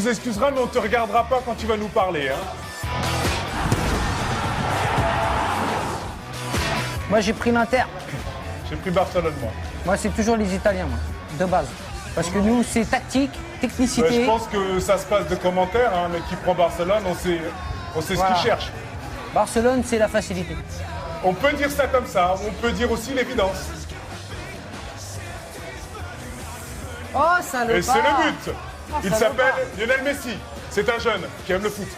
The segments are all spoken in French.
nous excuseras, mais on ne te regardera pas quand tu vas nous parler. Hein. Moi, j'ai pris l'Inter. J'ai pris Barcelone, moi. Moi, c'est toujours les Italiens, moi, de base. Parce que nous, c'est tactique, technicité. Je pense que ça se passe de commentaires, hein, mais qui prend Barcelone, on sait Voilà. ce qu'il cherche. Barcelone, c'est la facilité. On peut dire ça comme ça, on peut dire aussi l'évidence. Oh, salopard. Et c'est le but. Oh, Il salopard. s'appelle Lionel Messi. C'est un jeune qui aime le foot.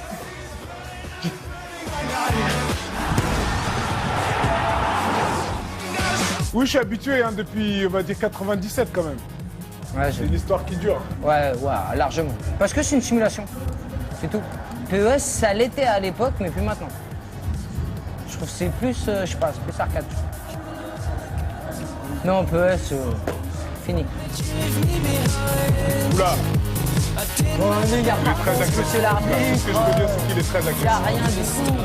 Oui, je suis habitué hein, depuis, on va dire, 97 quand même. Ouais, C'est une histoire qui dure. ouais, largement. Parce que c'est une simulation. C'est tout. PES, ça l'était à l'époque, mais plus maintenant. Je trouve que c'est plus, je sais pas, c'est plus arcade. Non, PES, fini. Oula, Bon, il n'y a il est pas très agressif. monsieur l'arbitre. Tout ce que je peux dire, c'est qu'il est très Il n'y a agressif. rien du tout.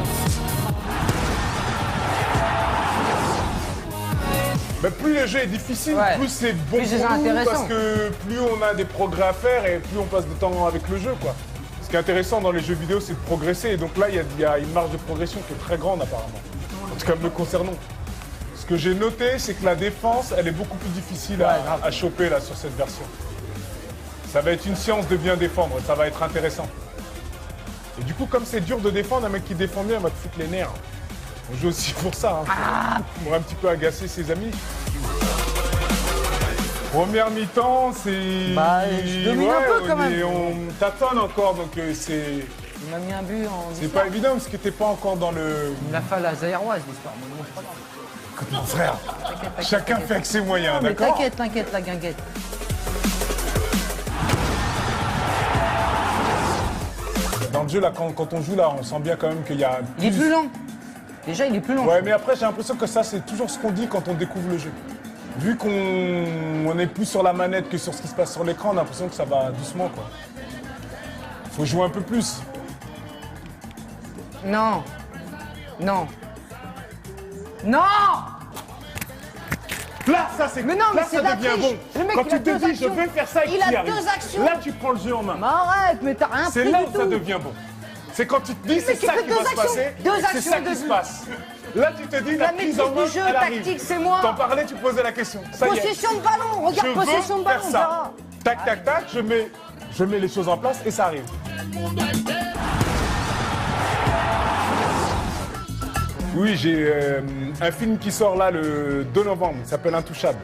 Mais plus le jeu est difficile, Ouais. plus c'est bon Plus c'est pour nous, intéressant. parce que plus on a des progrès à faire et plus on passe de temps avec le jeu, quoi. Ce qui est intéressant dans les jeux vidéo, c'est de progresser. Et donc là, il y a une marge de progression qui est très grande, apparemment. En tout cas, me concernant. Ce que j'ai noté, c'est que la défense, elle est beaucoup plus difficile à choper, là, sur cette version. Ça va être une science de bien défendre, ça va être intéressant. Et du coup, comme c'est dur de défendre, un mec qui défend bien va te foutre les nerfs. On joue aussi pour ça, hein. Pour un petit peu agacer ses amis. Première mi-temps, c'est... Bah, je domine un peu, quand même. On tâtonne encore, donc c'est... Il m'a mis un but en C'est pas évident parce que t'es pas encore dans le... Il a fait à la Zaïroise, l'histoire. Mais bon, c'est pas grave. Écoute mon frère, chacun fait avec ses moyens, Non, mais d'accord? t'inquiète, la guinguette. Dans le jeu, là, quand on joue, là, on sent bien quand même qu'il y a... Il est plus lent. Déjà, il est plus lent. Ouais, mais après, j'ai l'impression que ça, c'est toujours ce qu'on dit quand on découvre le jeu. Vu qu'on est plus sur la manette que sur ce qui se passe sur l'écran, on a l'impression que ça va doucement, quoi. Faut jouer un peu plus. Non. Non. Non. Là, ça, c'est Mais non, mais là, c'est ça de la devient triche. bon. Le mec, Quand il a tu te deux dis, je actions. veux faire ça et Il que tu y a arrives. deux actions. Là, tu prends le jeu en main. Mais arrête, mais t'as rien C'est pris là du où ça tout. devient bon. C'est quand tu te dis, c'est tu ça fais qui deux va se actions. passer. Deux et c'est actions ça de qui se but. passe. Là, tu te dis, La la prise maîtrise en main, du jeu, elle arrive. tactique, c'est moi. T'en parlais, tu posais la question. Ça y est. Possession de ballon, regarde, Je possession veux de ballon, faire on ça. verra. Tac, tac, tac, je mets les choses en place et ça arrive. Oui, j'ai un film qui sort là le 2 novembre, il s'appelle Intouchable,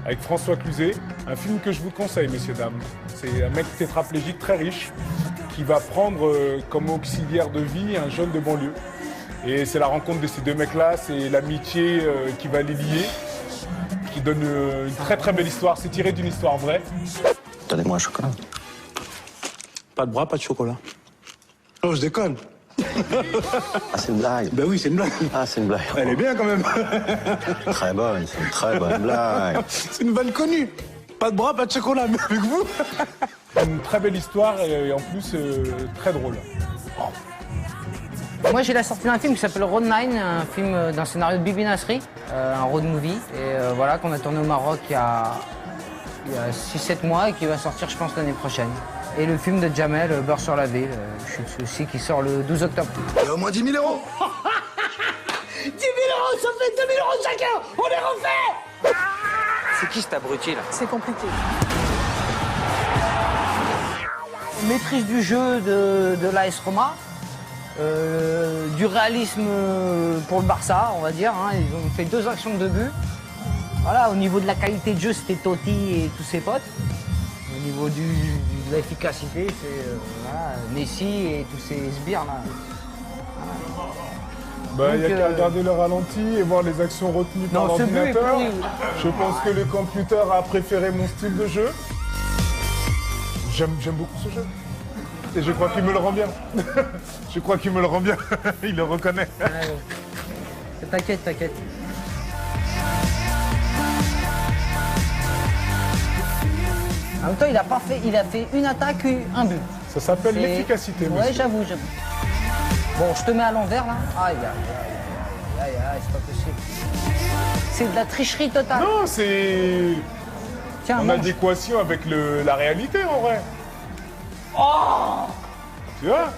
avec François Cluzet. Un film que je vous conseille, messieurs, dames. C'est un mec tétraplégique très riche qui va prendre comme auxiliaire de vie un jeune de banlieue. Et c'est la rencontre de ces deux mecs-là, c'est l'amitié qui va les lier, qui donne une très très belle histoire. C'est tiré d'une histoire vraie. Donnez-moi un chocolat. Pas de bras, pas de chocolat. Oh, je déconne. Ah, c'est une blague. Ben oui, c'est une blague. Ah, c'est une blague. Elle est bien quand même. Très bonne, c'est une très bonne blague. C'est une vanne connue. Pas de bras, pas de chocolat, mais avec vous. Une très belle histoire et en plus très drôle. Moi, j'ai la sortie d'un film qui s'appelle Road 9, un film d'un scénario de Bibi Nasri, un road movie, et voilà, qu'on a tourné au Maroc il y a 6-7 mois et qui va sortir, je pense, l'année prochaine. Et le film de Jamel, Beurre sur la ville, aussi, qui sort le 12 octobre. Il y a au moins 10 000 euros. 10 000 euros, ça fait 2 000 euros chacun. On les refait. C'est qui cet abruti là? C'est compliqué. Maîtrise du jeu de l'AS Roma, du réalisme pour le Barça, on va dire. Hein. Ils ont fait 2 actions de but. Voilà, au niveau de la qualité de jeu, c'était Totti et tous ses potes. Au niveau de l'efficacité, c'est voilà, Messi et tous ces sbires là. Bah, il n'y a Donc, qu'à regarder le ralenti et voir les actions retenues par Non, ce but est l'ordinateur. pourri. Je pense que le computer a préféré mon style de jeu. J'aime beaucoup ce jeu. Et je crois qu'il me le rend bien. Je crois qu'il me le rend bien. Il le reconnaît. T'inquiète, t'inquiète. En même temps, il a fait une attaque, un but. Ça s'appelle C'est- l'efficacité, Ouais, monsieur. j'avoue. Bon, je te mets à l'envers, là. Aïe, aïe, c'est pas possible. C'est de la tricherie totale. Non, c'est Tiens, en mange. adéquation avec la réalité, en vrai. Tu vois?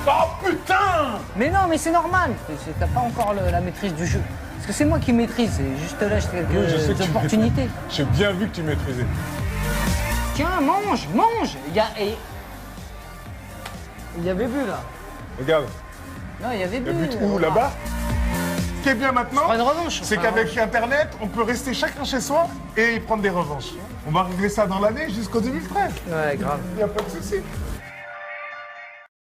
Oh putain! Mais non, mais c'est normal. T'as pas encore la maîtrise du jeu. Parce que c'est moi qui maîtrise. C'est juste là, j'ai quelques Oui, je sais que tu opportunités. J'ai bien vu que tu maîtrisais. Tiens, mange, mange. Il y avait bu là. Regarde, Non, il y avait il y bu. a but où là-bas? Ce qui est bien maintenant, On fera une revanche. c'est qu'avec Internet, on peut rester chacun chez soi et prendre des revanches. On va régler ça dans l'année jusqu'au 2013. Ouais, grave. Il n'y a pas de souci.